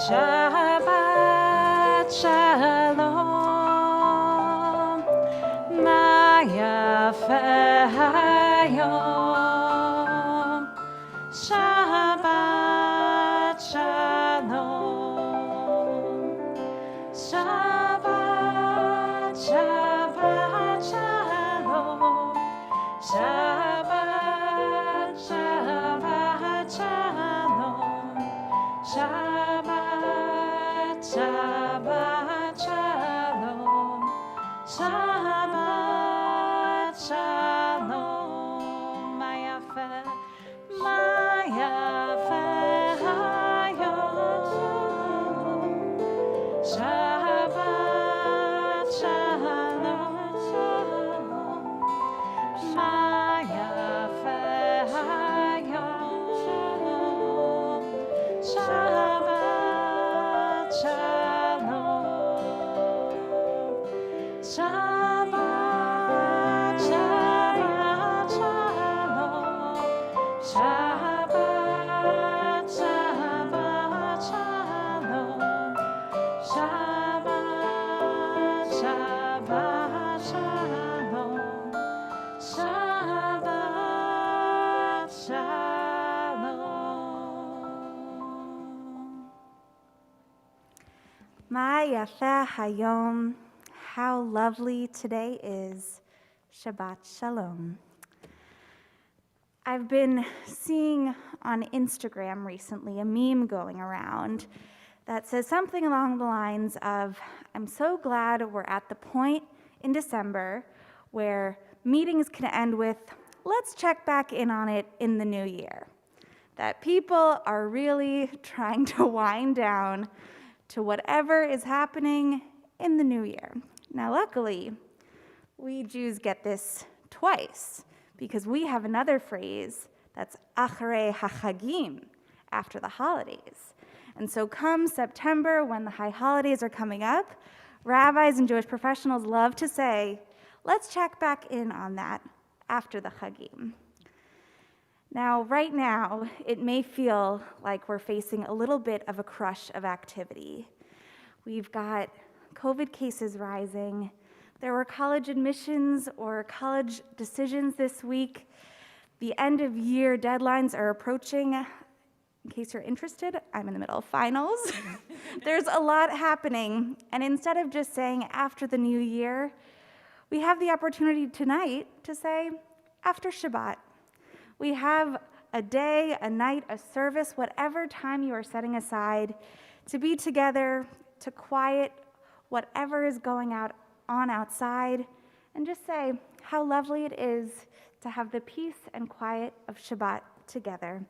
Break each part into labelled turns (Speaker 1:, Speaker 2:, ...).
Speaker 1: Shabbat Shalom, Ma Yafeh Hayom. Shabbat Shalom, Shabbat, Shabbat Shalom, Shabbat, Shabbat Shalom, Shabbat, Shabbat Shalom, Shabbat Shalom, Ma Yafeh, Ma Yafeh Hayom. Shabbat Shalom, Ma Yafeh Hayom. Shabbat Shalom, Shabbat, Shabbat Shalom, Shabbat, Shabbat Shalom, Shabbat, Shabbat Shalom, Shabbat Shalom.
Speaker 2: Ma Yafeh Hayom, how lovely today is. Shabbat Shalom. I've been seeing on Instagram recently a meme going around that says something along the lines of, I'm so glad we're at the point in December where meetings can end with, let's check back in on it in the new year. That people are really trying to wind down to whatever is happening in the new year. Now, luckily, we Jews get this twice because we have another phrase that's acharei hachagim, after the holidays. And so come September, when the high holidays are coming up, rabbis and Jewish professionals love to say, let's check back in on that after the Chagim. Now, right now, it may feel like we're facing a little bit of a crush of activity. We've got COVID cases rising. There were college admissions or college decisions this week. The end of year deadlines are approaching. In case you're interested, I'm in the middle of finals. There's a lot happening. And instead of just saying after the new year, we have the opportunity tonight to say after Shabbat. We have a day, a night, a service, whatever time you are setting aside to be together, to quiet whatever is going on outside, and just say how lovely it is to have the peace and quiet of Shabbat together.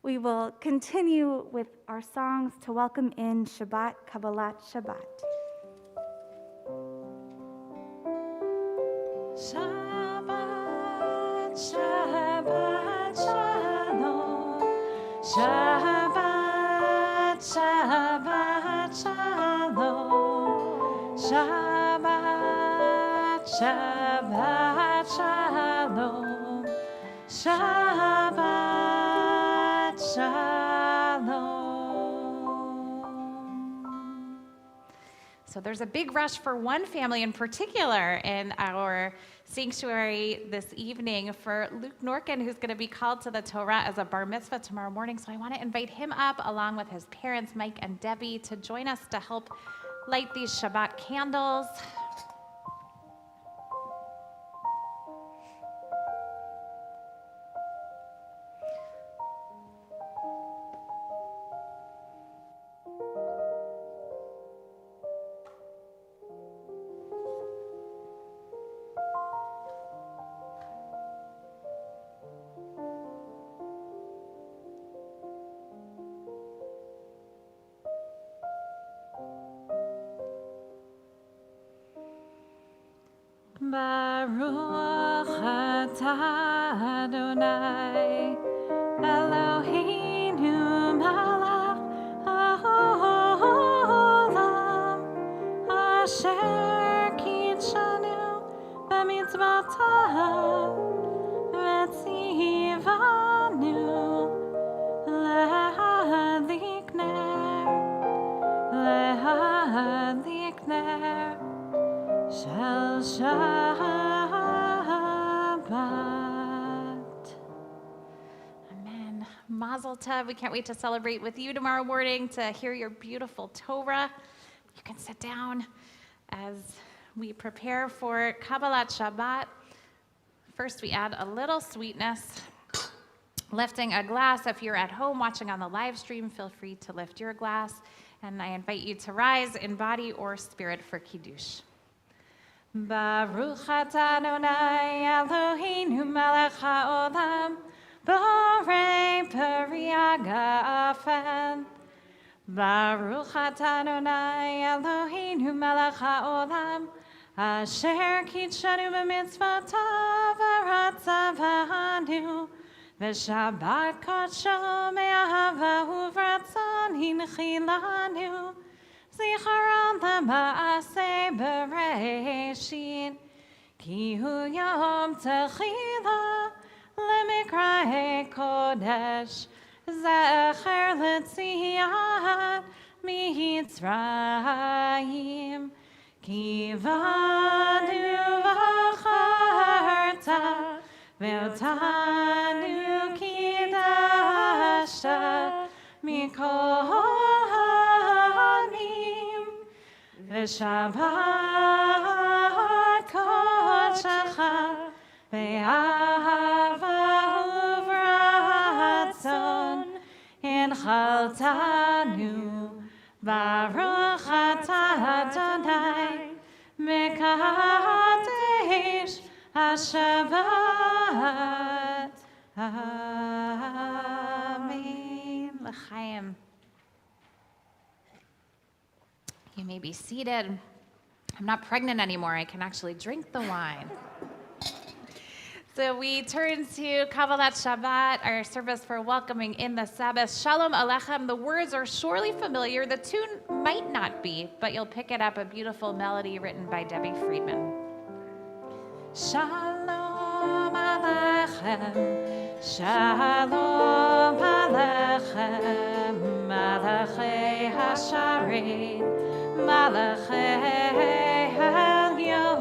Speaker 2: We will continue with our songs to welcome in Shabbat, Kabbalat Shabbat.
Speaker 1: Shabbat, Shabbat, Shalom, Shabbat, Shabbat, Shalom, Shabbat, Shabbat, Shalom, Shabbat, Shalom.
Speaker 3: So there's a big rush for one family in particular in our sanctuary this evening for Luke Norkin, who's going to be called to the Torah as a bar mitzvah tomorrow morning. So I want to invite him up along with his parents, Mike and Debbie, to join us to help light these Shabbat candles.
Speaker 1: Baruch atah Adonai Eloheinu melech haolam asher kitshanu b'mitzvotav v'tzivanu le'adlik ner
Speaker 3: Mazel tov. We can't wait to celebrate with you tomorrow morning to hear your beautiful Torah. You can sit down as we prepare for Kabbalat Shabbat. First, we add a little sweetness, lifting a glass. If you're at home watching on the live stream, feel free to lift your glass. And I invite you to rise in body or spirit for Kiddush. Baruch atah Adonai Eloheinu melech haolam, borei peri hagafen. Baruch atah Adonai Eloheinu melech haolam, asher kitshanu b'mitzvotav v'ratzavanu, v'shabbat kodsho me'ahava uvratzon hinchilanu, zicharon lema'aseh bereishit, ki hu yom techila lemikra kodesh, zecher letziat mitzrayim, ki vanu v'charta ve'otanu kidashta mikol ha'anim, v'shabbat kodshecha ve'ahava uvratzon inchaltanu. Baruch atah Adonai mekadesh HaShabbat. Amen. L'chaim. You may be seated. I'm not pregnant anymore. I can actually drink the wine. So we turn to Kabbalat Shabbat, our service for welcoming in the Sabbath. Shalom Aleichem. The words are surely familiar. The tune might not be, but you'll pick it up, a beautiful melody written by Debbie Friedman. Shalom Aleichem, Shalom Aleichem, Malachei HaSharet, Malachei HaElyon,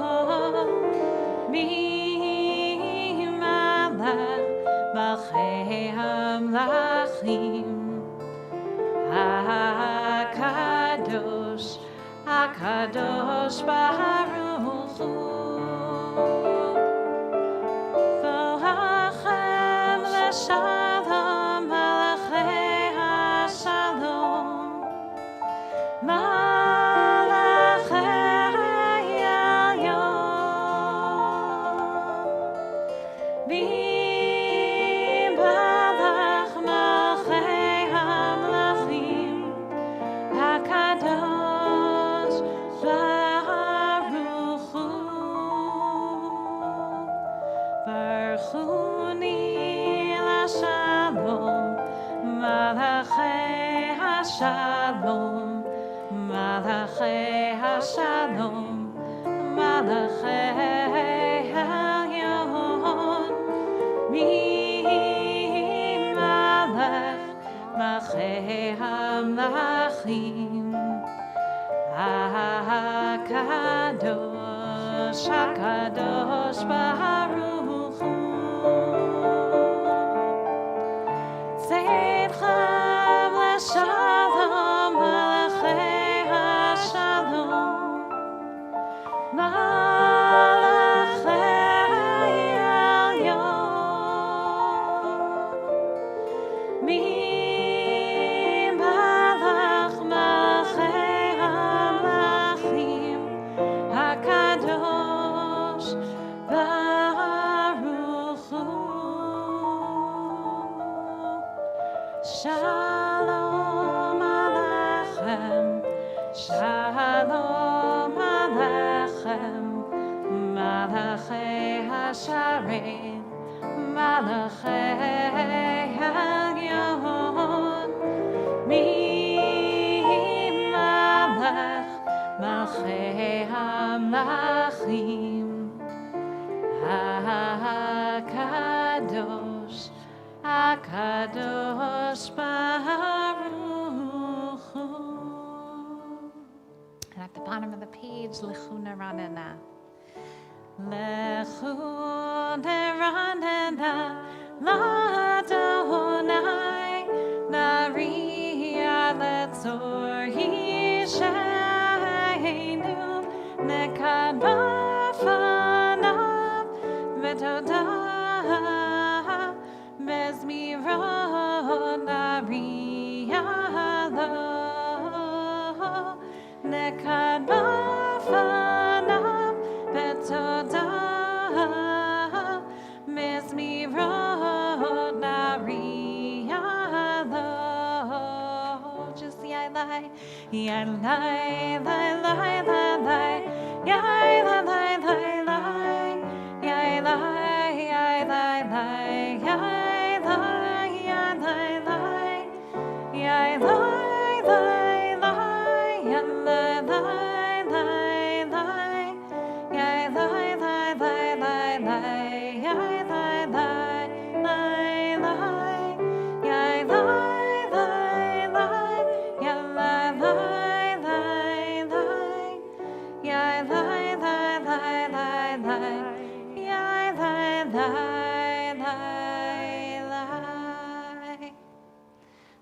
Speaker 3: Malchei HaMlachim, HaKadosh, HaKadosh Baruch Hu, Boachem L'Shalom, Malachei HaShalom, Malachei HaElyon, Shalom, Malachei HaShalom, Malachei HaElyon, Malach, Malchei HaMlachim, HaKadosh, HaKadosh Baruch Hu, Tzedchem L'Shalom, Malachei HaShalom, Malachei HaElyon, Malach, Malchei HaMlachim, HaKadosh Baruch Hu. Shalom Aleichem, Shalom Aleichem, Malachei HaSharet, Malachei HaElyon, Malach, Malchei HaMlachim, HaKadosh, HaKadosh Baruch Hu. And at the bottom of the page, Lechu Neranena. Lechu Neranena, L'Adonai
Speaker 1: Azor Yishaynu Nekad Bafanav Vetodah Bezmirot Nariyalo Nekad Bafanav Vetodah Bezmirot Nariyalo. Just yai lai, lai, lai, lai, lai, yai lai, lai, lai, lai, yai lai, yai lai, lai, yai lai, yai lai, lai, yai lai, lai, lai, yai lai, lai, lai, lai, yai lai, lai, lai, lai, lai, yai lai, lai, lai, lai, yai lai.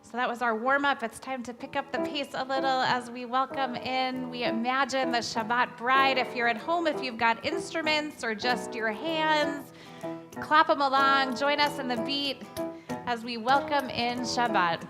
Speaker 3: So that was our warm-up. It's time to pick up the pace a little as we welcome in. We imagine the Shabbat bride. If you're at home, if you've got instruments or just your hands, clap them along. Join us in the beat as we welcome in Shabbat.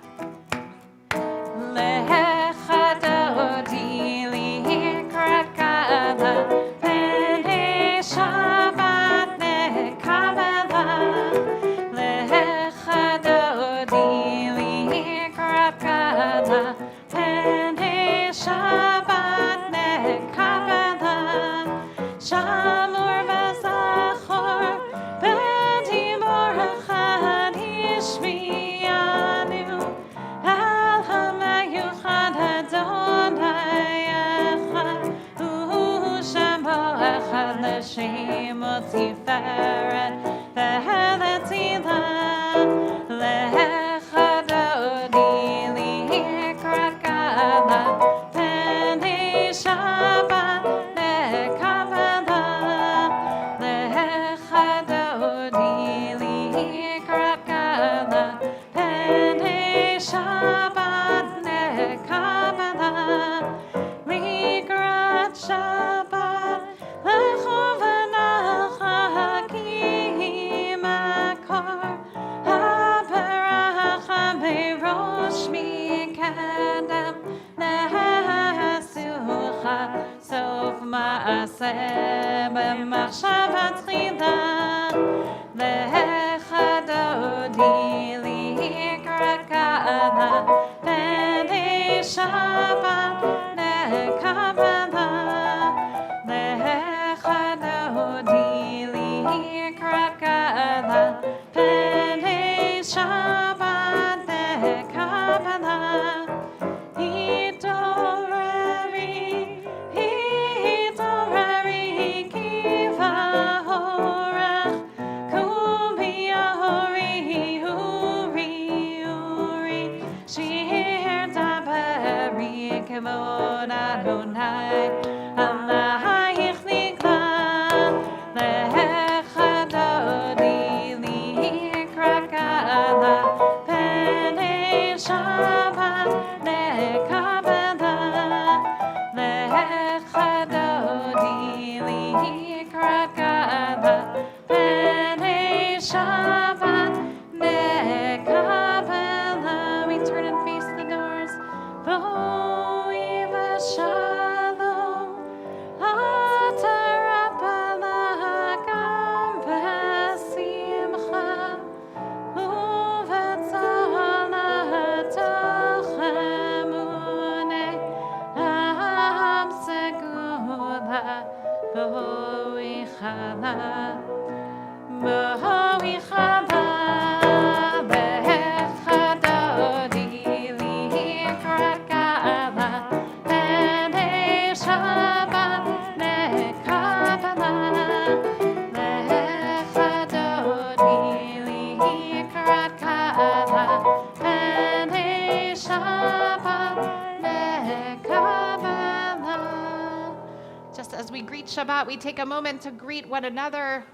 Speaker 3: Shabbat, we take a moment to greet one another.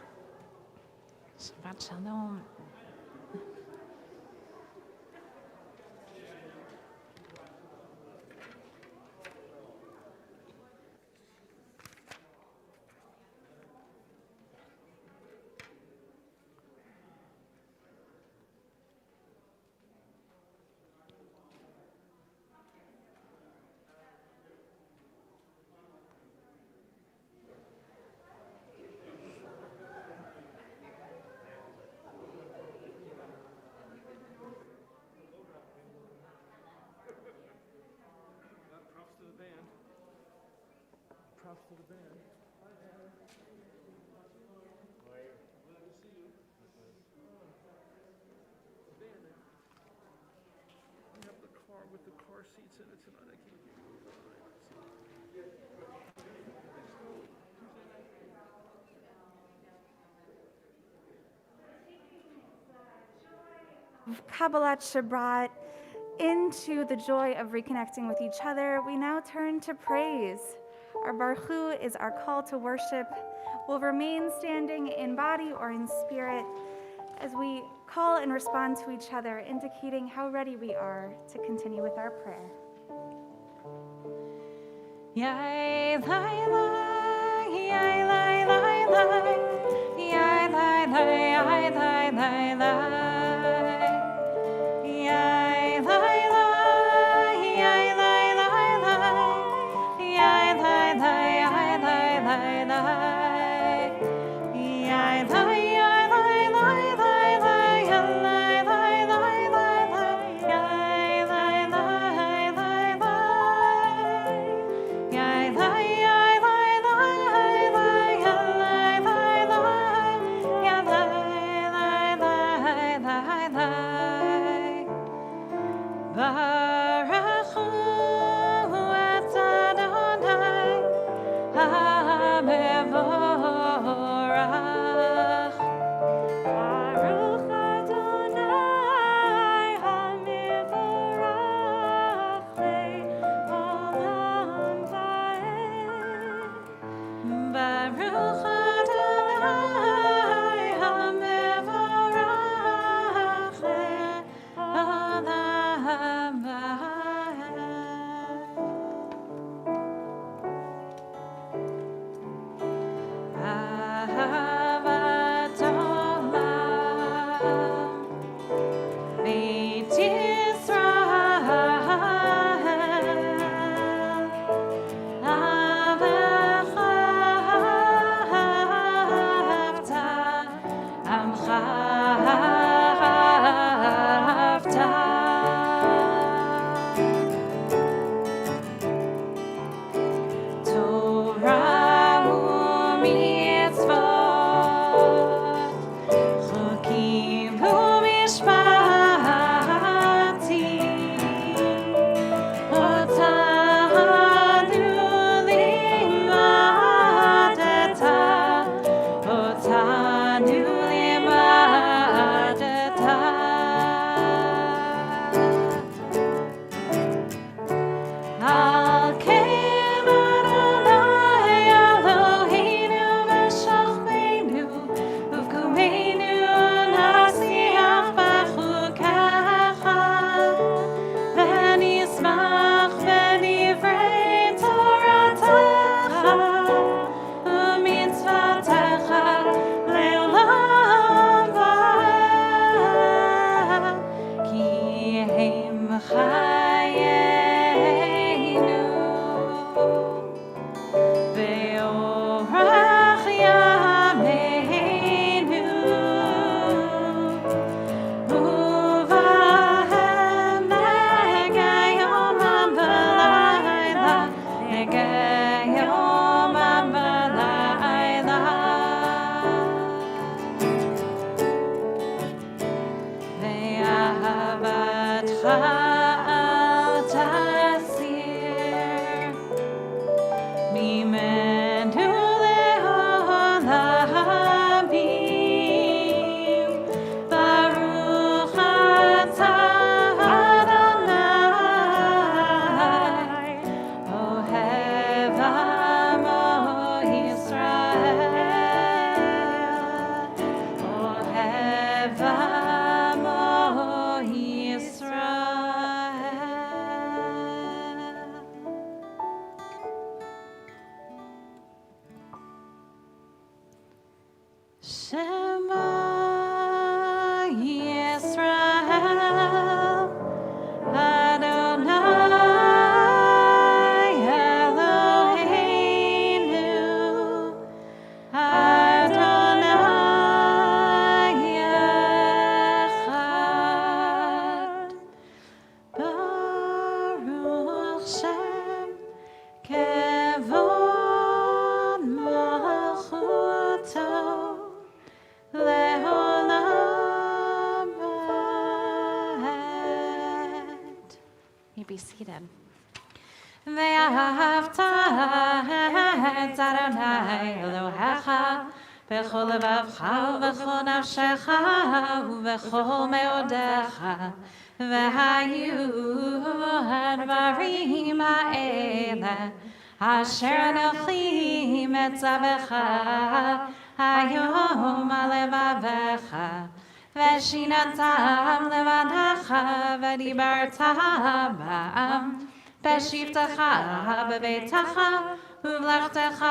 Speaker 3: Shabbat Shalom.
Speaker 4: With the car seats in it tonight, I can't give you a
Speaker 2: Kabbalat Shabbat into the joy of reconnecting with each other, we now turn to praise. Our Baruch Hu is our call to worship. We'll remain standing in body or in spirit as we call and respond to each other, indicating how ready we are to continue with our prayer.
Speaker 1: Yai lai lai, yai lai lai lai, yai lai lai, yai lai lai lai, yai lai lai, yai lai lai lai, yai lai lai, yai lai lai lai, yai lai. Baruch Hu et Adonai HaMevorach. Baruch Adonai HaMevorach le'olam va'ed. Baruch Adonai HaMevorach le'olam va'ed. Ahavat olam Beit Yisrael, Ahavta Amcha Ahavta. Torah u'mitzvot, chukim u'mishpatim, otanu limadeta, otanu limadeta. Al ken Adonai Eloheinu v'shachmeinu uvkumeinu nasiach b'chukacha v'nismach b'divrei Toratecha u'mitzvotecha le'olam va'ed ki hem chayenu ve'orach yameinu uvahem negayomam v'layla negayomam v'layla ve'ahavatcha al tasir mimenu le'olamim. Baruch atah Adonai ohev amo Yisrael, ohev amo Yisrael.
Speaker 3: be seated. ואהבת את אדוני אלוהיך בכל לבבך ובכל נפשך ובכל מאודיך, והיו הדברים האלה אשר אנוכי מצווך היום על לבביך, ושיננתם לבניך ודיברת בם בשבתך בביתך ובלכתך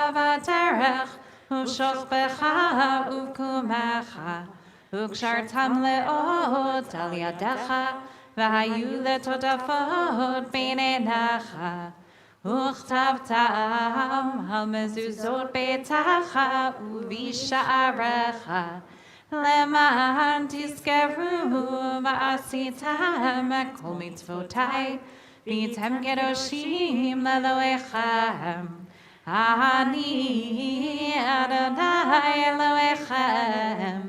Speaker 3: בדרך ובשוכבך ובקומך, וקשרתם לאות על ידך, והיו לטוטפות בין עיניך, וכתבתם על מזוזות ביתך ובשעריך, למען תזכרו ועשיתם כל מצוותי, והייתם קדושים לאלוהיכם. אני אדוני אלוהיכם,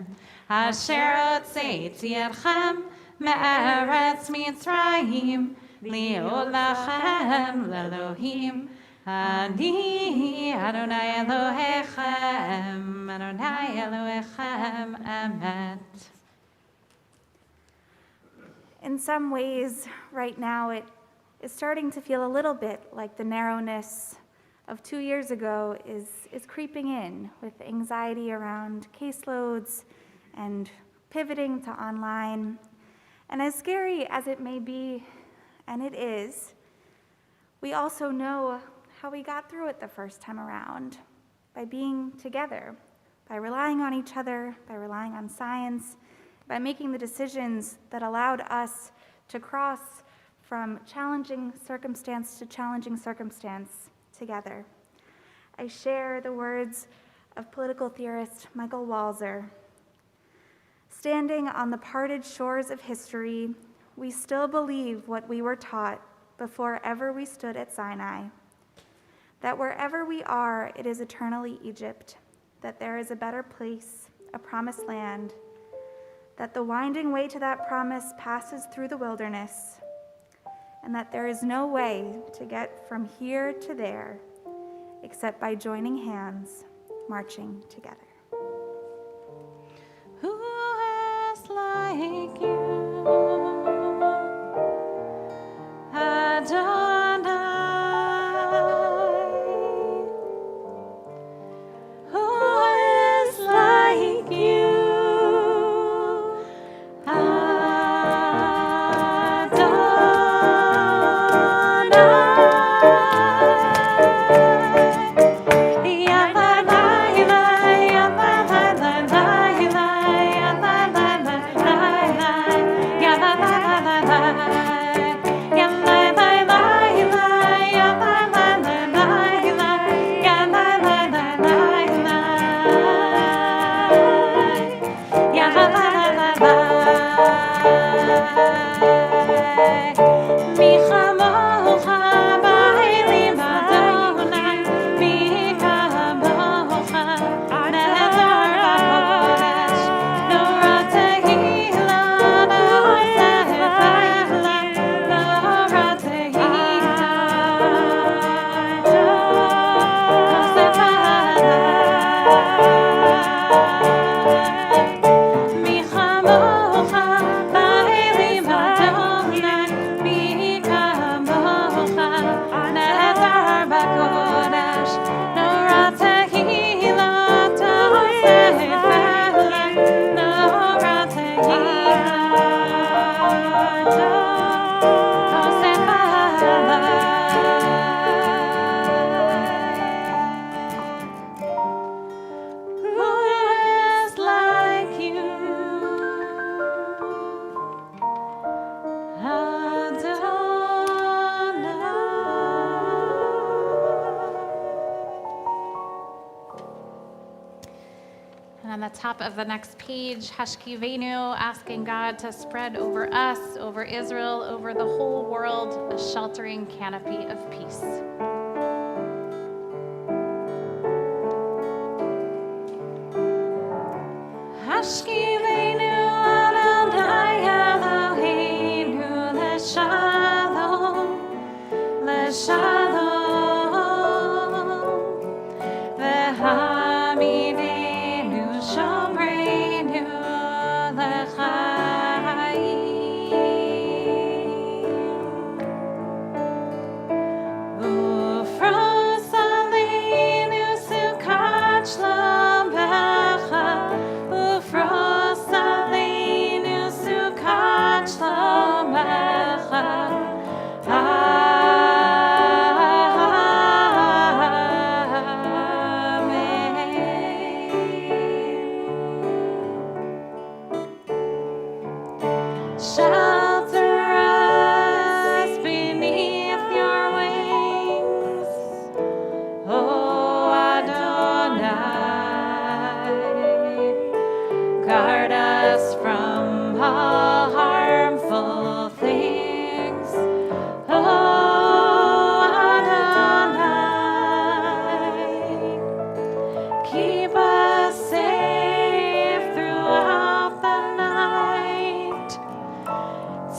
Speaker 3: אשר הוצאתי אתכם מארץ מצרים, להיות לכם לאלוהים. אני אדוני אלוהיכם, אדוני אלוהיכם אמת.
Speaker 2: In some ways, right now, it is starting to feel a little bit like the narrowness of 2 years ago is creeping in with anxiety around caseloads and pivoting to online. And as scary as it may be, and it is, we also know how we got through it the first time around, by being together, by relying on each other, by relying on science, by making the decisions that allowed us to cross from challenging circumstance to challenging circumstance together. I share the words of political theorist Michael Walzer. Standing on the parted shores of history, we still believe what we were taught before ever we stood at Sinai, that wherever we are, it is eternally Egypt, that there is a better place, a promised land, that the winding way to that promise passes through the wilderness, and that there is no way to get from here to there except by joining hands, marching together.
Speaker 3: Who is like you, Adonai? Who is like you, And on the top of the next page, Hashkivenu, asking God to spread over us, over Israel, over the whole world, a sheltering canopy of peace. Hashkivenu Adonai Eloheinu l'shalom.
Speaker 1: Shelter us beneath your wings, oh Adonai. Guard us from all harmful things, oh Adonai. Keep us safe throughout the night,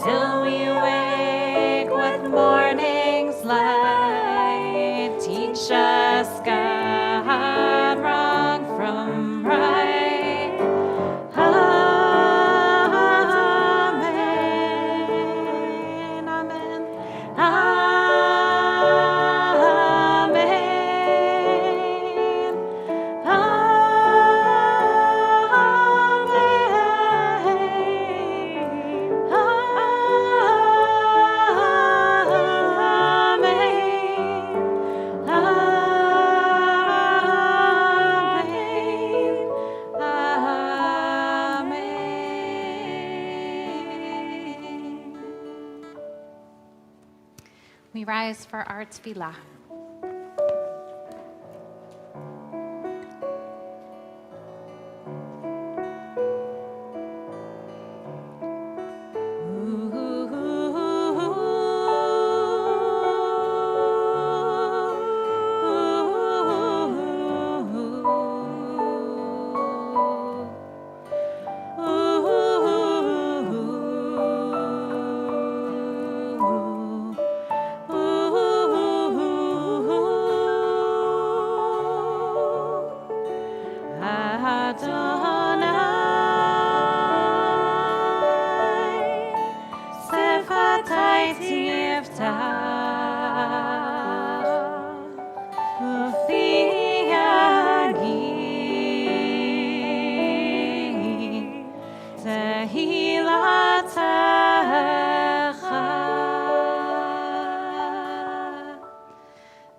Speaker 1: till we wake with morning's light. Teach us, God, wrong from right. Amen. Amen. Amen.
Speaker 3: We rise for our tefillah.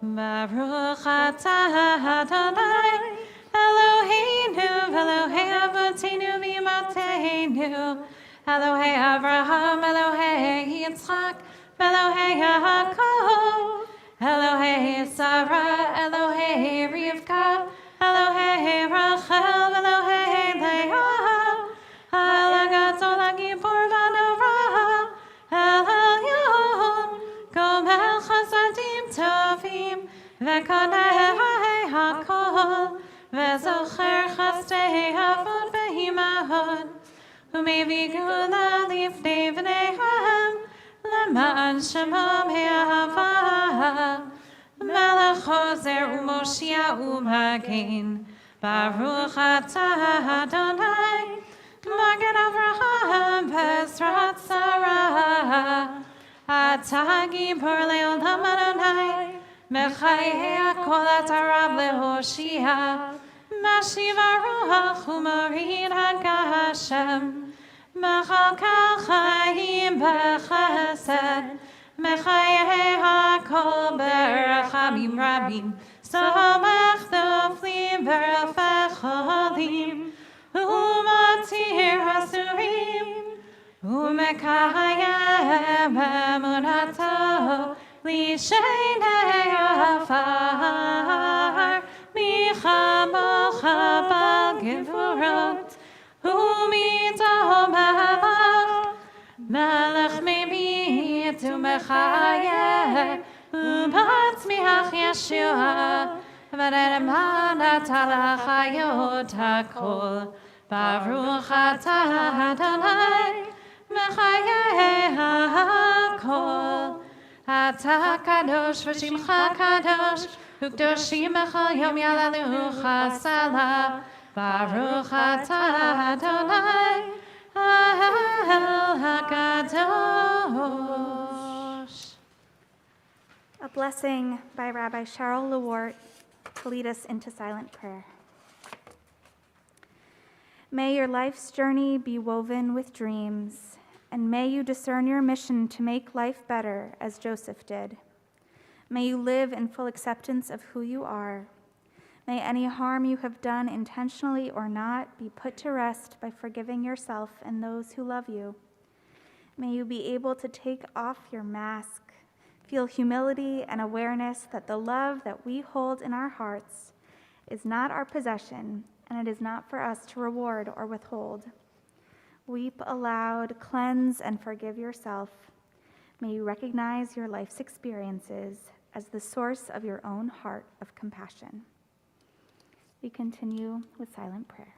Speaker 1: Baruch atah Adonai, Eloheinu v'Elohei Avotenu v'Imateinu, Elohei Avraham, Elohei Yitzchak, Elohei Yaakov, Elohei Sarah, Elohei Rivka, Elohei Rachel, Elohei Leah, El Gadol HaGibor v'Norah, El Elyon, Gomel Chasadim Tovim, V'Konei HaKol, V'Zocher Chasdei Avot V'Imahot, U'Mevigula Lifnei V'neihem, L'ma'an Shemam He'ahava, Melech Hozer U'Moshia U'Magen, Baruch atah Adonai, Magen Avraham Bezrat Sarah, Atah Gibor Le'olam Adonai, Mechayei HaKol Atarab Le'Hoshia, Mashiv HaRuach U'Morid HaGashem, Mechalkel Chaim B'Chesed, Mechayei HaKol B'Rachamim Rabim, Somach Nofli B'Rafecholim, U'Matir Hasurim, U'Mekayem Emunato, Lishenei Afar, Michamocha Bal Gevurot, U'Mito Melech, Melech Mimit U'Mechayeh, U'Matzmiach Yeshua, V'Nedman Atalachayot HaKol, Baruch atah Adonai, Mechayei HaKol. Atah kadosh v'shimcha kadosh, u'kdoshim b'chol yom yalalucha salah. Baruch atah Adonai, El HaKadosh.
Speaker 2: A blessing by Rabbi Cheryl Lewart to lead us into silent prayer. May your life's journey be woven with dreams, and may you discern your mission to make life better as Joseph did. May you live in full acceptance of who you are. May any harm you have done, intentionally or not, be put to rest by forgiving yourself and those who love you. May you be able to take off your mask, feel humility and awareness that the love that we hold in our hearts is not our possession, and it is not for us to reward or withhold. Weep aloud, cleanse and forgive yourself. May you recognize your life's experiences as the source of your own heart of compassion. We continue with silent prayer.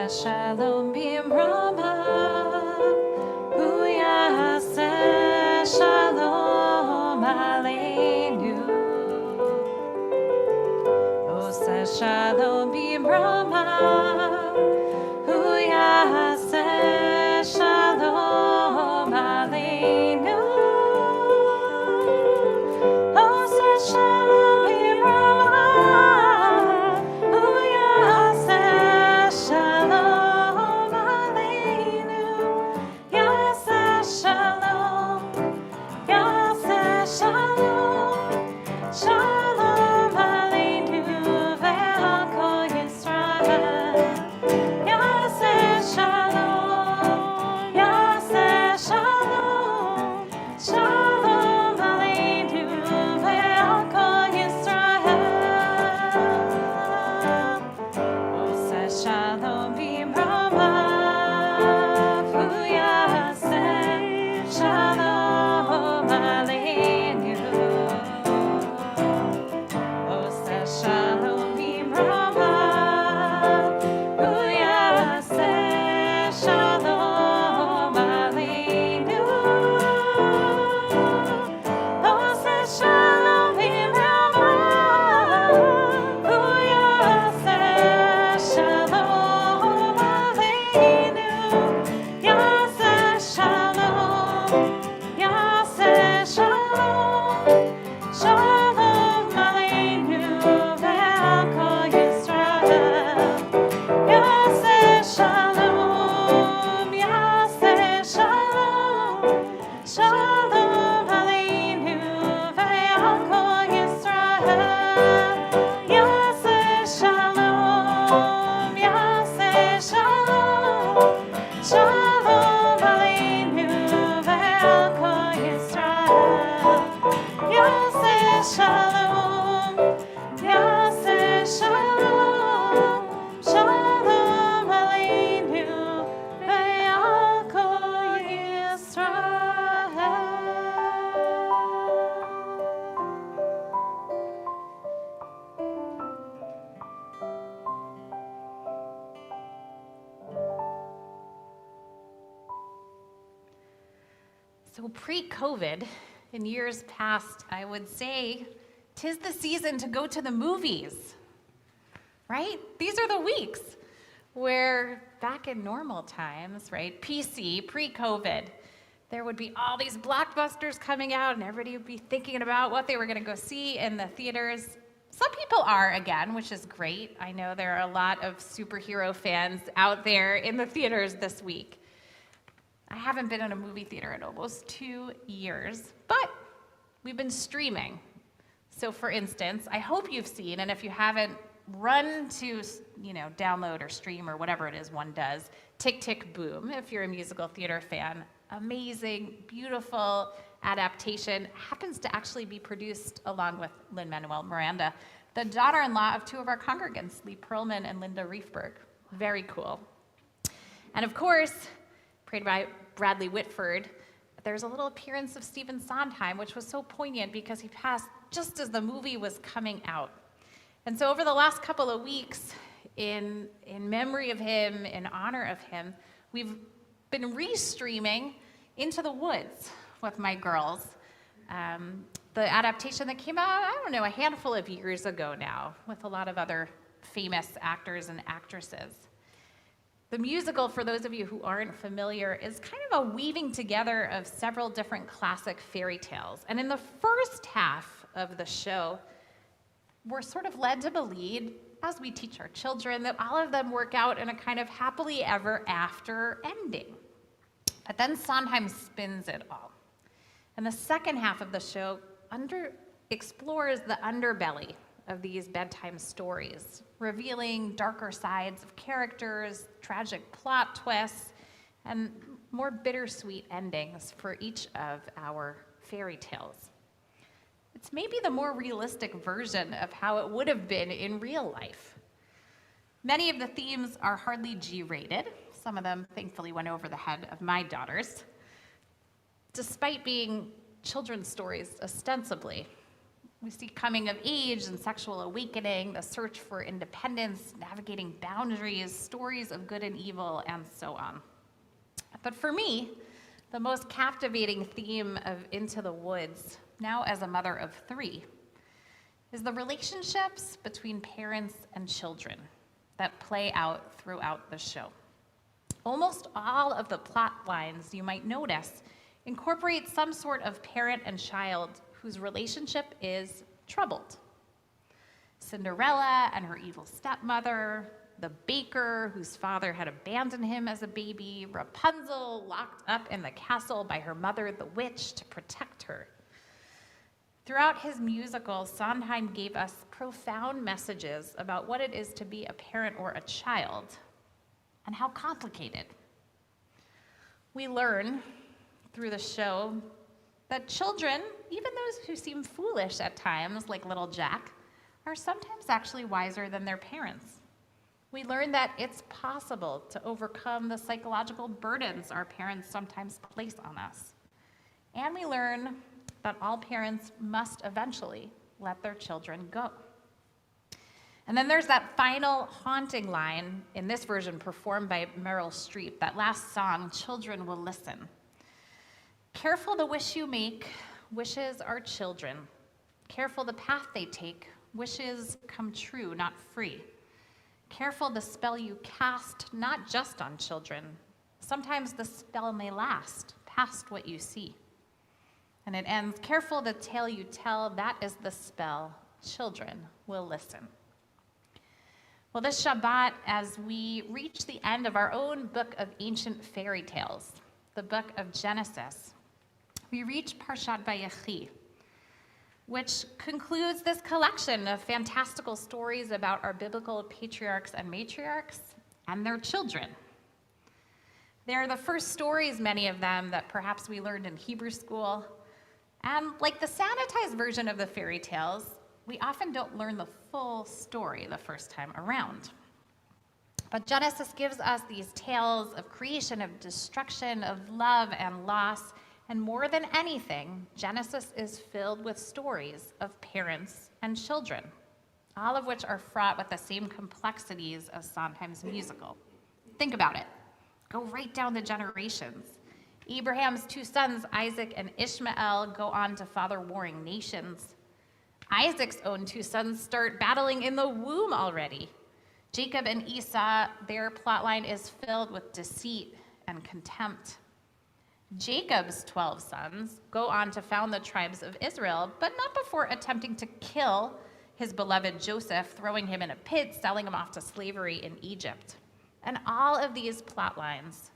Speaker 3: Shalom bimrama, Uyase shalom aleinu. Ose shalom bimrama, Uyase shalom aleinu. Ose shalom bimrama, Uyase shalom aleinu. Yase shalom, Yase shalom, shalom aleinu ve'al kol Yisrael. Yase shalom, Yase shalom, shalom aleinu ve'al kol Yisrael. Ose shalom bimrama, Uyase shalom aleinu. Ose shalom bimrama, Uyase shalom aleinu. Ose shalom bimrama, Uyase shalom aleinu. Yase shalom, Yase shalom, shalom aleinu ve'al kol Yisrael. Yase shalom, Yase shalom, shalom aleinu ve'al kol Yisrael. Yase shalom, Yase shalom, shalom aleinu ve'al kol Yisrael. Yase shalom, Yase shalom, shalom aleinu ve'al kol Yisrael. So pre-COVID, in years past, I would say, 'tis the season to go to the movies, right? These are the weeks where back in normal times, right, PC, pre-COVID, there would be all these blockbusters coming out and everybody would be thinking about what they were gonna go see in the theaters. Some people are again, which is great. I know there are a lot of superhero fans out there in the theaters this week. I haven't been in a movie theater in almost 2 years, but we've been streaming. So for instance, I hope you've seen, and if you haven't, run to, download or stream or whatever it is one does, Tick, Tick, Boom, if you're a musical theater fan. Amazing, beautiful adaptation. Happens to actually be produced along with Lin-Manuel Miranda, the daughter-in-law of two of our congregants, Lee Perlman and Linda Riefberg. Very cool. And of course, prayed by Bradley Whitford, there's a little appearance of Stephen Sondheim, which was so poignant because he passed just as the movie was coming out. And so over the last couple of weeks, in memory of him, in honor of him, we've been restreaming Into the Woods with my girls. The adaptation that came out, I don't know, a handful of years ago now, with a lot of other famous actors and actresses. The musical, for those of you who aren't familiar, is kind of a weaving together of several different classic fairy tales. And in the first half of the show, we're sort of led to believe, as we teach our children, that all of them work out in a kind of happily ever after ending. But then Sondheim spins it all. And the second half of the show explores the underbelly of these bedtime stories, revealing darker sides of characters, tragic plot twists, and more bittersweet endings for each of our fairy tales. It's maybe the more realistic version of how it would have been in real life. Many of the themes are hardly G-rated. Some of them, thankfully, went over the head of my daughters. Despite being children's stories, ostensibly, we see coming of age and sexual awakening, the search for independence, navigating boundaries, stories of good and evil, and so on. But for me, the most captivating theme of Into the Woods, now as a mother of 3, is the relationships between parents and children that play out throughout the show. Almost all of the plot lines you might notice incorporate some sort of parent and child whose relationship is troubled. Cinderella and her evil stepmother, the baker whose father had abandoned him as a baby, Rapunzel locked up in the castle by her mother, the witch, to protect her. Throughout his musical, Sondheim gave us profound messages about what it is to be a parent or a child, and how complicated. We learn through the show that children, even those who seem foolish at times, like little Jack, are sometimes actually wiser than their parents. We learn that it's possible to overcome the psychological burdens our parents sometimes place on us. And we learn that all parents must eventually let their children go. And then there's that final haunting line in this version performed by Meryl Streep, that last song, "Children Will Listen." Careful the wish you make, wishes are children. Careful the path they take, wishes come true, not free. Careful the spell you cast, not just on children. Sometimes the spell may last past what you see. And it ends, careful the tale you tell, that is the spell, children will listen. Well, this Shabbat, as we reach the end of our own book of ancient fairy tales, the book of Genesis, we reach Parshat Vayechi, which concludes this collection of fantastical stories about our biblical patriarchs and matriarchs and their children. They're the first stories, many of them, that perhaps we learned in Hebrew school. And like the sanitized version of the fairy tales, we often don't learn the full story the first time around. But Genesis gives us these tales of creation, of destruction, of love and loss. And more than anything, Genesis is filled with stories of parents and children, all of which are fraught with the same complexities as Sondheim's musical. Think about it. Go right down the generations. Abraham's 2 sons, Isaac and Ishmael, go on to father warring nations. Isaac's own 2 sons start battling in the womb already. Jacob and Esau, their plotline is filled with deceit and contempt. Jacob's 12 sons go on to found the tribes of Israel, but not before attempting to kill his beloved Joseph, throwing him in a pit, selling him off to slavery in Egypt. And all of these plot lines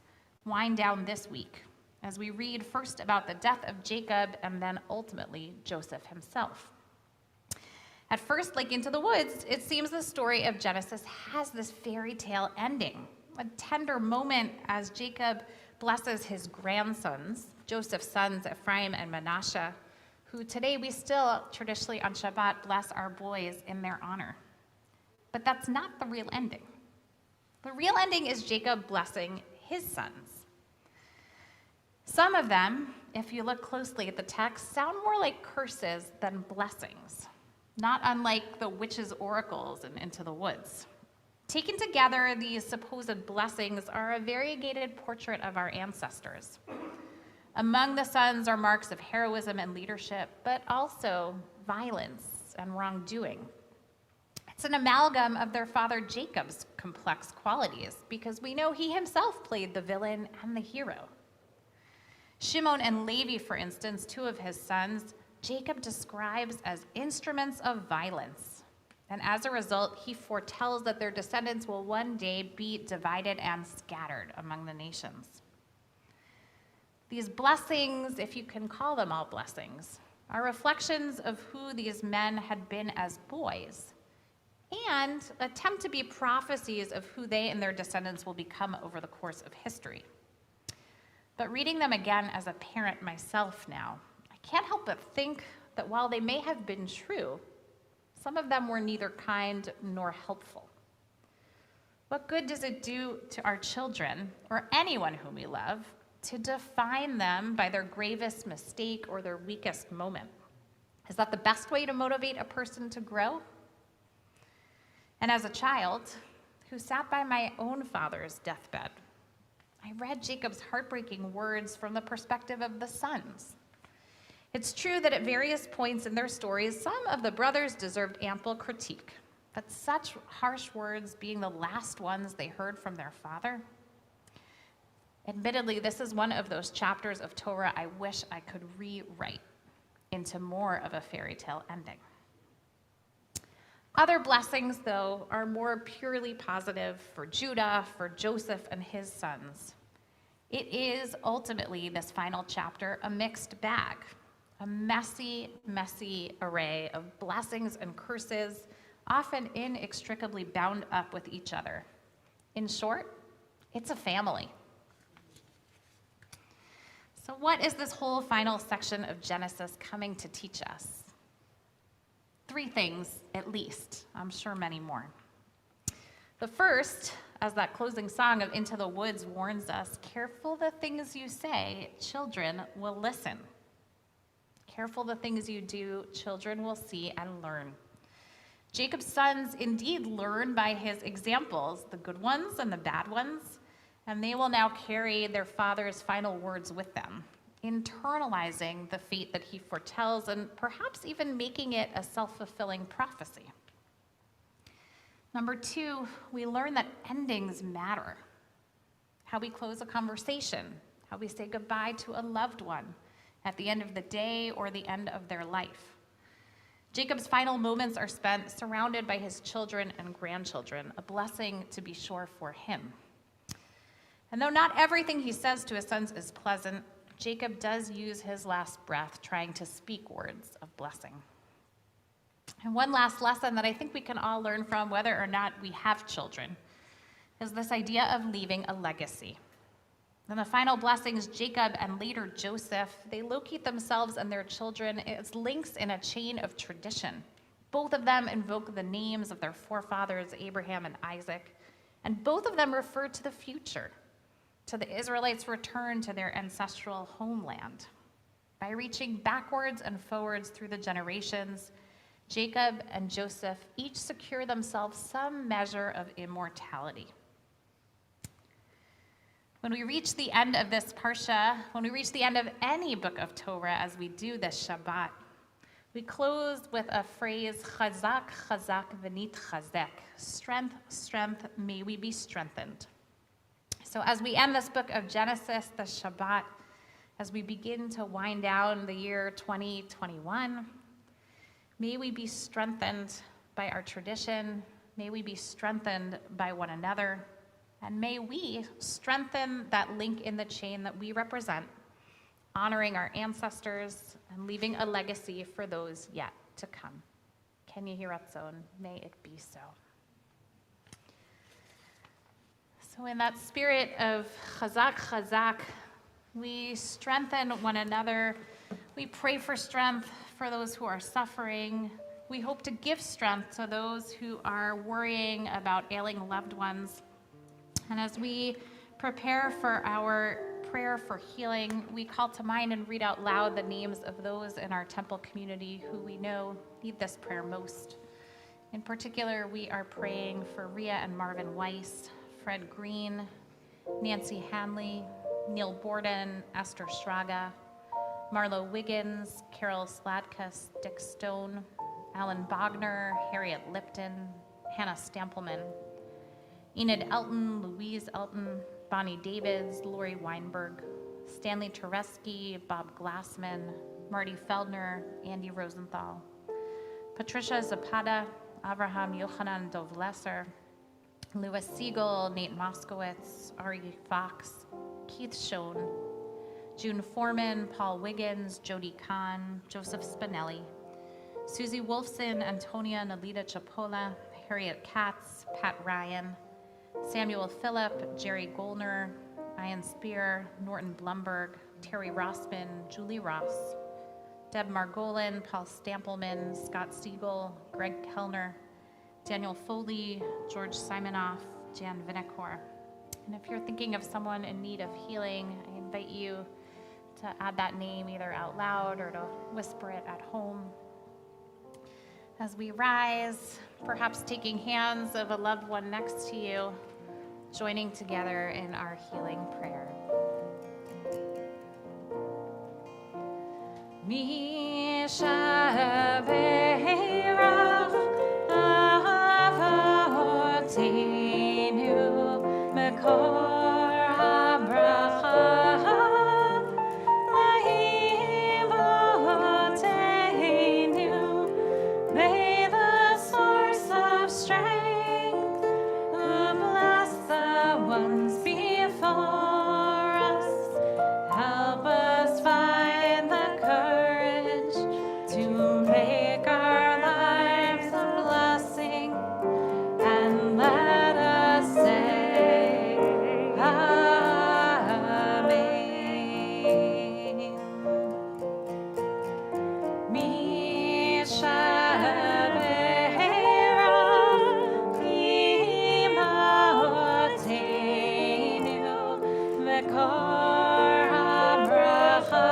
Speaker 3: wind down this week as we read first about the death of Jacob and then ultimately Joseph himself. At first, like Into the Woods, it seems the story of Genesis has this fairy tale ending, a tender moment as Jacob blesses his grandsons, Joseph's sons, Ephraim and Manasseh, who today we still traditionally on Shabbat bless our boys in their honor. But that's not the real ending. The real ending is Jacob blessing his sons. Some of them, if you look closely at the text, sound more like curses than blessings, not unlike the witches' oracles in Into the Woods. Taken together, these supposed blessings are a variegated portrait of our ancestors. Among the sons are marks of heroism and leadership, but also violence and wrongdoing. It's an amalgam of their father Jacob's complex qualities, because we know he himself played the villain and the hero. Shimon and Levi, for instance, two of his sons, Jacob describes as instruments of violence. And as a result, he foretells that their descendants will one day be divided and scattered among the nations. These blessings, if you can call them all blessings, are reflections of who these men had been as boys, and attempt to be prophecies of who they and their descendants will become over the course of history. But reading them again as a parent myself now, I can't help but think that while they may have been true, some of them were neither kind nor helpful. What good does it do to our children, or anyone whom we love, to define them by their gravest mistake or their weakest moment? Is that the best way to motivate a person to grow? And as a child who sat by my own father's deathbed, I read Jacob's heartbreaking words from the perspective of the sons. It's true that at various points in their stories, some of the brothers deserved ample critique, but such harsh words being the last ones they heard from their father. Admittedly, this is one of those chapters of Torah I wish I could rewrite into more of a fairy tale ending. Other blessings, though, are more purely positive for Judah, for Joseph and his sons. It is ultimately, this final chapter, a mixed bag, a messy, messy array of blessings and curses, often inextricably bound up with each other. In short, it's a family. So what is this whole final section of Genesis coming to teach us? 3 things, at least. I'm sure many more. The first, as that closing song of Into the Woods warns us, careful the things you say, children will listen. Careful the things you do, children will see and learn. Jacob's sons indeed learn by his examples, the good ones and the bad ones, and they will now carry their father's final words with them, internalizing the fate that he foretells and perhaps even making it a self-fulfilling prophecy. Number 2, we learn that endings matter. How we close a conversation, how we say goodbye to a loved one at the end of the day or the end of their life. Jacob's final moments are spent surrounded by his children and grandchildren, a blessing to be sure for him. And though not everything he says to his sons is pleasant, Jacob does use his last breath trying to speak words of blessing. And one last lesson that I think we can all learn from, whether or not we have children, is this idea of leaving a legacy. In the final blessings, Jacob and later Joseph, they locate themselves and their children as links in a chain of tradition. Both of them invoke the names of their forefathers, Abraham and Isaac, and both of them refer to the future, to the Israelites' return to their ancestral homeland. By reaching backwards and forwards through the generations, Jacob and Joseph each secure themselves some measure of immortality. When we reach the end of this parsha, when we reach the end of any book of Torah as we do this Shabbat, we close with a phrase, chazak, chazak, v'nit chazek. Strength, strength, may we be strengthened. So as we end this book of Genesis, the Shabbat, as we begin to wind down the year 2021, may we be strengthened by our tradition, may we be strengthened by one another, and may we strengthen that link in the chain that we represent, honoring our ancestors and leaving a legacy for those yet to come. Ken Yehiratzon, may it be so. So in that spirit of chazak, chazak, we strengthen one another. We pray for strength for those who are suffering. We hope to give strength to those who are worrying about ailing loved ones. And as we prepare for our prayer for healing, we call to mind and read out loud the names of those in our temple community who we know need this prayer most. In particular, we are praying for Rhea and Marvin Weiss, Fred Green, Nancy Hanley, Neil Borden, Esther Straga, Marlo Wiggins, Carol Sladkus, Dick Stone, Alan Bogner, Harriet Lipton, Hannah Stampelman, Enid Elton, Louise Elton, Bonnie Davids, Lori Weinberg, Stanley Tereski, Bob Glassman, Marty Feldner, Andy Rosenthal, Patricia Zapata, Abraham Yochanan Dov Lesser, Louis Siegel, Nate Moskowitz, Ari Fox, Keith Schoen, June Foreman, Paul Wiggins, Jody Kahn, Joseph Spinelli, Susie Wolfson, Antonia Nalita Chapola, Harriet Katz, Pat Ryan, Samuel Phillip, Jerry Goldner, Ian Spear, Norton Blumberg, Terry Rossman, Julie Ross, Deb Margolin, Paul Stampelman, Scott Siegel, Greg Kellner, Daniel Foley, George Simonoff, Jan Vinacor. And if you're thinking of someone in need of healing, I invite you to add that name either out loud or to whisper it at home. As we rise, perhaps taking hands of a loved one next to you, joining together in our healing prayer. Misha Beirach Avotenu Mekor HaBracha Lahim Avotenu. May the source of strength who bless the ones before us help us find the courage to make our lives a blessing, and let us say Amen. Misha Beirach Imotenu Vekor HaBracha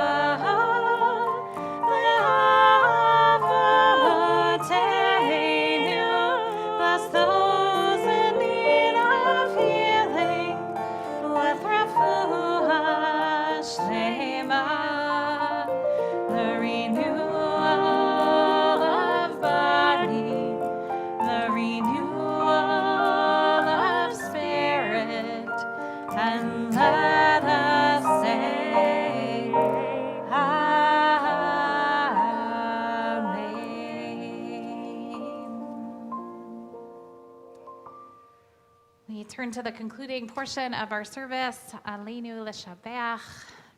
Speaker 3: Le'avotenu. Bless those in need of healing with refuah shlema, the renewal of body, the renewal of spirit, and let us say Amen. We turn to the concluding portion of our service, Aleinu L'Shabeach,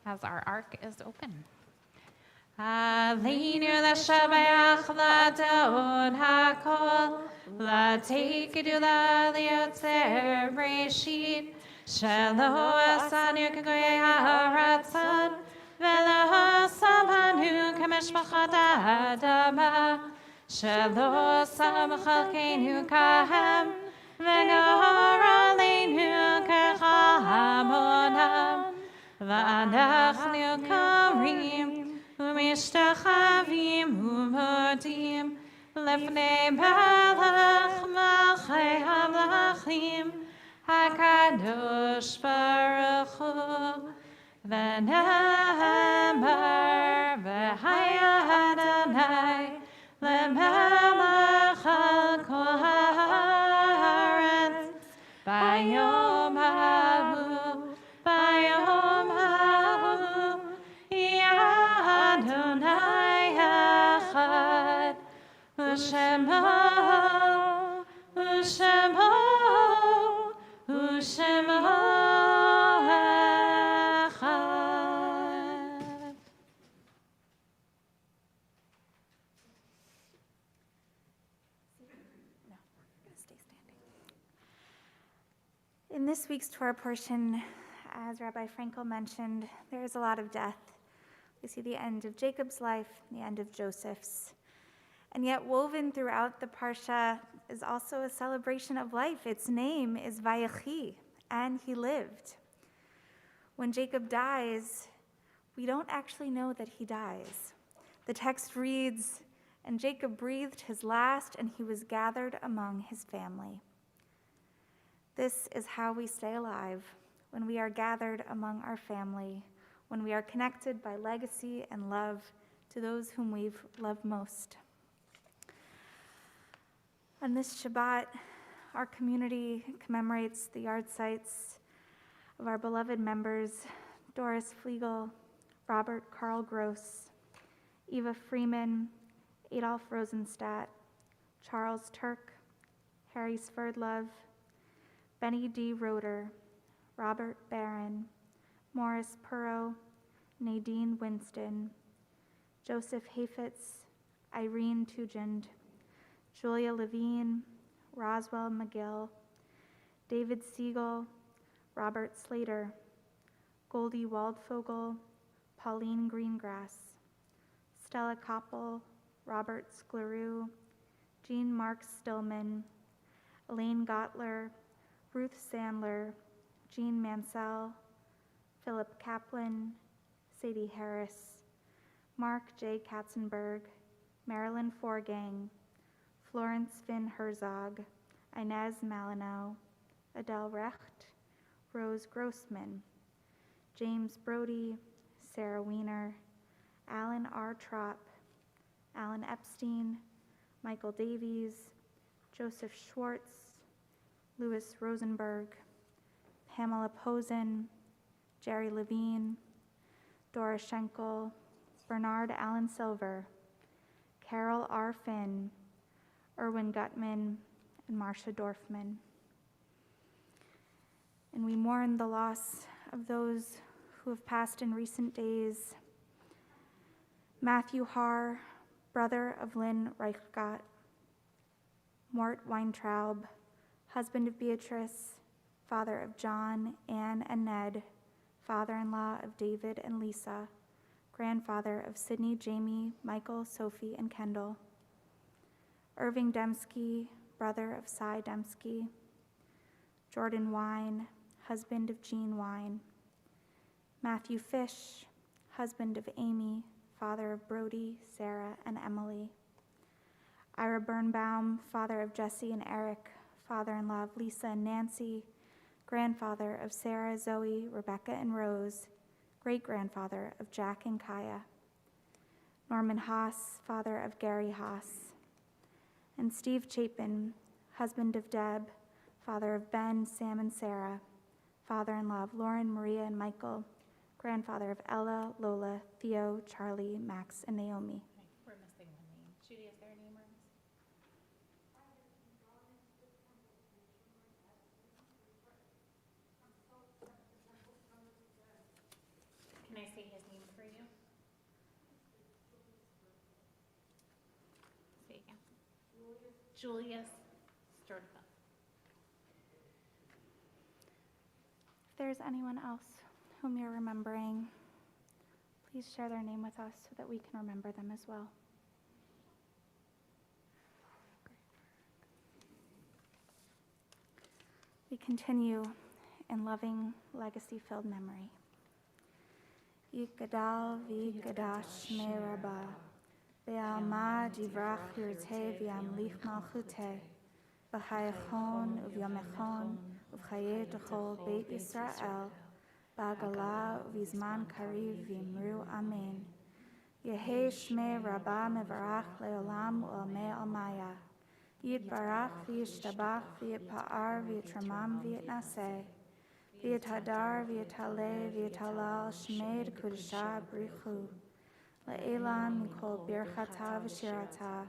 Speaker 3: as our ark is open. Aleinu L'Shabeach L'Adon HaKol, L'Teikidula L'Yotzer Breshit, Shelo Asanu K'goyei HaRatzon, Velo Samanu K'mishpachat Adama, Shelo Sam Chalkeinu Kahem, V'nor Aleinu K'chamonam, V'anachnu Karim, U'mishtachavim U'modim, Lefnei Melech Malchei HaMlachim, HaKadosh Baruch Hu, V'ne'emar V'haya Adonai Le'melech al kol haaretz, Bayom hahu, Yeh Adonai echad, U'shemo echad.
Speaker 2: In this week's Torah portion, as Rabbi Frankel mentioned, there is a lot of death. We see the end of Jacob's life, the end of Joseph's. And yet woven throughout the Parsha is also a celebration of life. Its name is Vayechi, and he lived. When Jacob dies, we don't actually know that he dies. The text reads, "And Jacob breathed his last, and he was gathered among his family." This is how we stay alive, when we are gathered among our family, when we are connected by legacy and love to those whom we've loved most. On this Shabbat, our community commemorates the yard sites of our beloved members, Doris Flegel, Robert Carl Gross, Eva Freeman, Adolf Rosenstadt, Charles Turk, Harry Sverdlov, Benny D. Roeder, Robert Barron, Morris Purrow, Nadine Winston, Joseph Hafetz, Irene Tugend, Julia Levine, Roswell McGill, David Siegel, Robert Slater, Goldie Waldfogel, Pauline Greengrass, Stella Koppel, Robert Skleroux, Jean Mark Stillman, Elaine Gottler, Ruth Sandler, Jean Mansell, Philip Kaplan, Sadie Harris, Mark J. Katzenberg, Marilyn Forgang, Florence Finn Herzog, Inez Malinow, Adele Recht, Rose Grossman, James Brody, Sarah Weiner, Alan R. Tropp, Alan Epstein, Michael Davies, Joseph Schwartz, Louis Rosenberg, Pamela Posen, Jerry Levine, Dora Schenkel, Bernard Allen Silver, Carol R. Finn, Erwin Gutman, and Marcia Dorfman. And we mourn the loss of those who have passed in recent days. Matthew Haar, brother of Lynn Reichgott, Mort Weintraub, husband of Beatrice, father of John, Anne, and Ned, father-in-law of David and Lisa, grandfather of Sydney, Jamie, Michael, Sophie, and Kendall. Irving Dembski, brother of Cy Dembski. Jordan Wine, husband of Jean Wine. Matthew Fish, husband of Amy, father of Brody, Sarah, and Emily. Ira Birnbaum, father of Jesse and Eric, father-in-law of Lisa and Nancy, grandfather of Sarah, Zoe, Rebecca, and Rose, great-grandfather of Jack and Kaya. Norman Haas, father of Gary Haas. And Steve Chapin, husband of Deb, father of Ben, Sam, and Sarah, father-in-law of Lauren, Maria, and Michael, grandfather of Ella, Lola, Theo, Charlie, Max, and Naomi.
Speaker 3: We're missing one name. Judy, is there a name we're missing? Can I say his name for you? Say it again. Julius Stordfa.
Speaker 2: If there's anyone else whom you're remembering, please share their name with us so that we can remember them as well. We continue in loving, legacy-filled memory. Yikadal v'yikadash me rabba, be'alma divrach yurte v'yamlich malchute, b'chayachon uvyamechon uv'chaye t'chol beit Yisrael, ba'gala v'zman kariv v'imru amen. Yehe shme rabba mevarach le'olam u'almei almaya. Yitbarach v'yishtabach v'yitpa'ar v'yitramam v'yitnaseh. V'yitadar v'yitale v'yitalal shmeid kudisha brichu. Le'elan mikol birchata v'shirata.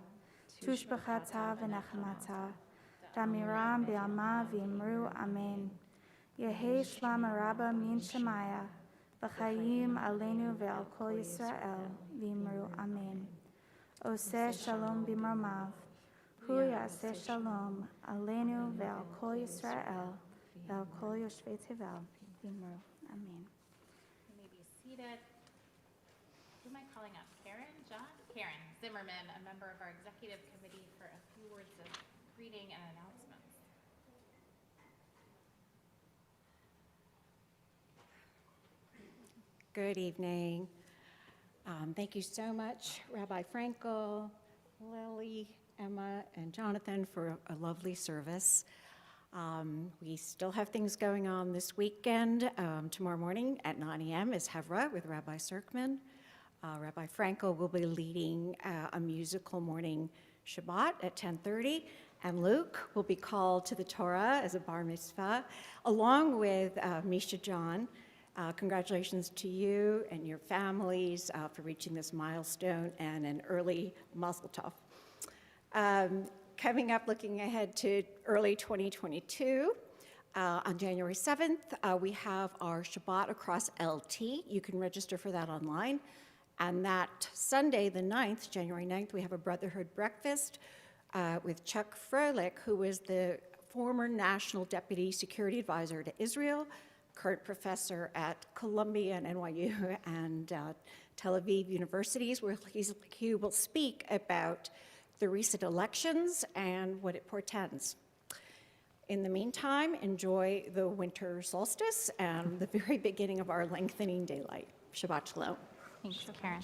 Speaker 2: Tushbachata v'nechamata. Damiram b'alma v'imru amen. Yehe shlam rabba min shemaya. V'chayim aleinu ve'al kol Yisrael v'imru amen. Oseh shalom b'mromav. Hu yaseh shalom aleinu ve'al kol Yisrael ve'al kol yoshvei tevel v'imru amen.
Speaker 3: You may be seated. Who am I calling up? Karen? John? Karen Zimmerman, a member of our executive committee, for a few words of greeting and announcements.
Speaker 5: Good evening. Thank you so much, Rabbi Frankel, Lily, Emma, and Jonathan for a lovely service. We still have things going on this weekend. Tomorrow morning at 9 a.m. is Hevra with Rabbi Serkman. Rabbi Frankel will be leading a musical morning Shabbat at 10:30, and Luke will be called to the Torah as a bar mitzvah, along with Misha John. Congratulations to you and your families for reaching this milestone, and an early mazel tov. Coming up, looking ahead to early 2022, on January 7th, we have our Shabbat across LT. You can register for that online. And that Sunday, the 9th, January 9th, we have a Brotherhood breakfast with Chuck Froelich, who is the former National Deputy Security Advisor to Israel, current professor at Columbia and NYU and Tel Aviv universities, where he will speak about the recent elections and what it portends. In the meantime, enjoy the winter solstice and the very beginning of our lengthening daylight. Shabbat shalom.
Speaker 3: Thanks, Karen.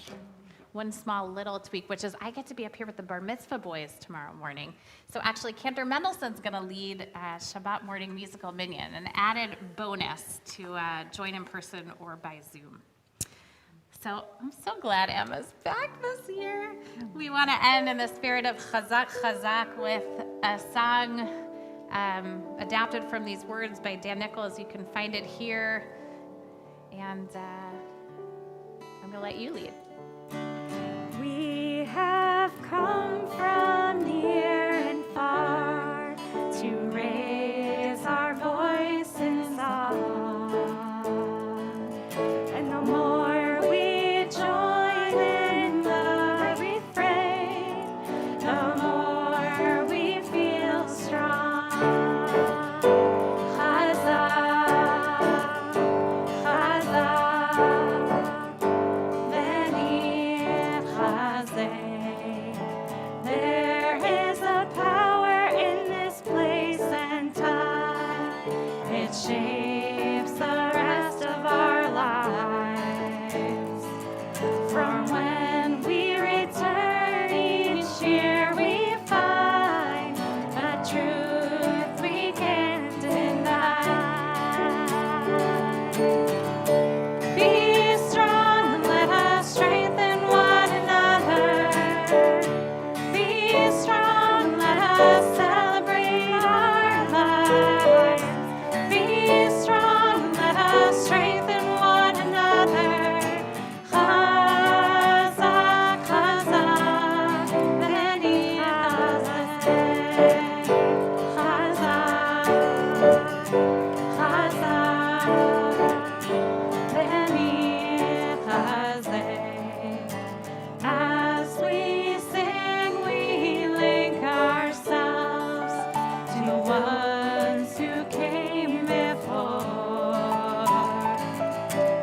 Speaker 3: One small little tweak, which is I get to be up here with the bar mitzvah boys tomorrow morning. So actually, Cantor Mendelssohn's going to lead Shabbat morning musical minyan, an added bonus to join in person or by Zoom. So I'm so glad Emma's back this year. We want to end in the spirit of Chazak Chazak with a song adapted from these words by Dan Nichols. You can find it here. And I'm going to let you lead.
Speaker 2: We have come from near and far to raise our voice in song. And the more we join in the refrain, the more we feel strong. Chazak, Chazak, Veni Chazek. There is a power in this place and time. It shapes the rest of our lives. From when we return each year, we find a truth we can't deny. Be strong, let us strengthen one another. Be strong, let us celebrate our lives. Be strong, let us strengthen one another. Chazak, Chazak, Veni Chazak. Chazak, Chazak, Veni Chazak. As we sing, we link ourselves to ones who came before.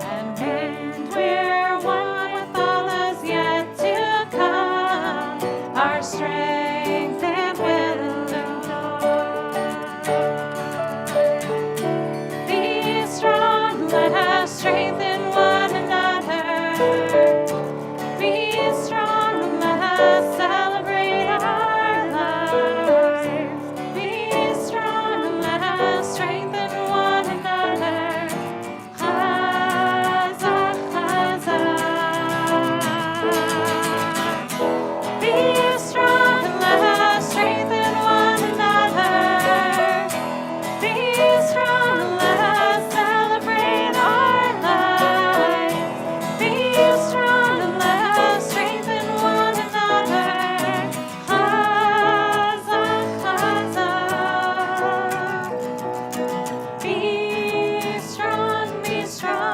Speaker 2: And when we're one with all that's yet to come, our strength and will endure. Be strong, let us strengthen one another. Be strong, let us celebrate our lives. Be strong, let us strengthen one another. Chazak, Chazak. Be strong, let us strengthen one another. Be strong, let us celebrate our lives. Be strong, let us strengthen one another. Chazak, Chazak. Be strong, be strong.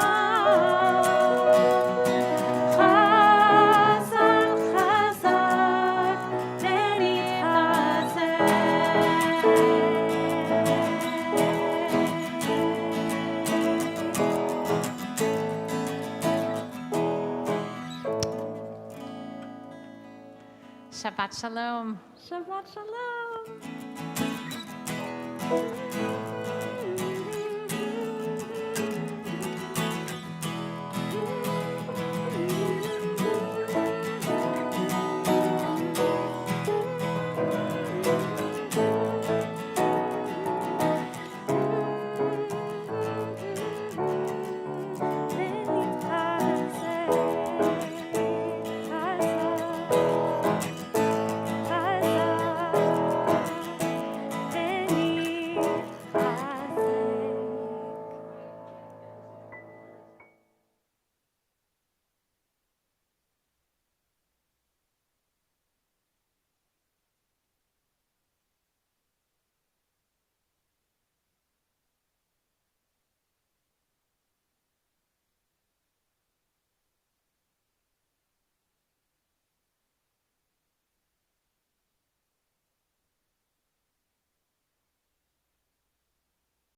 Speaker 2: Chazak, Chazak, Veni
Speaker 3: Shabbat Shalom.
Speaker 2: Shabbat Shalom.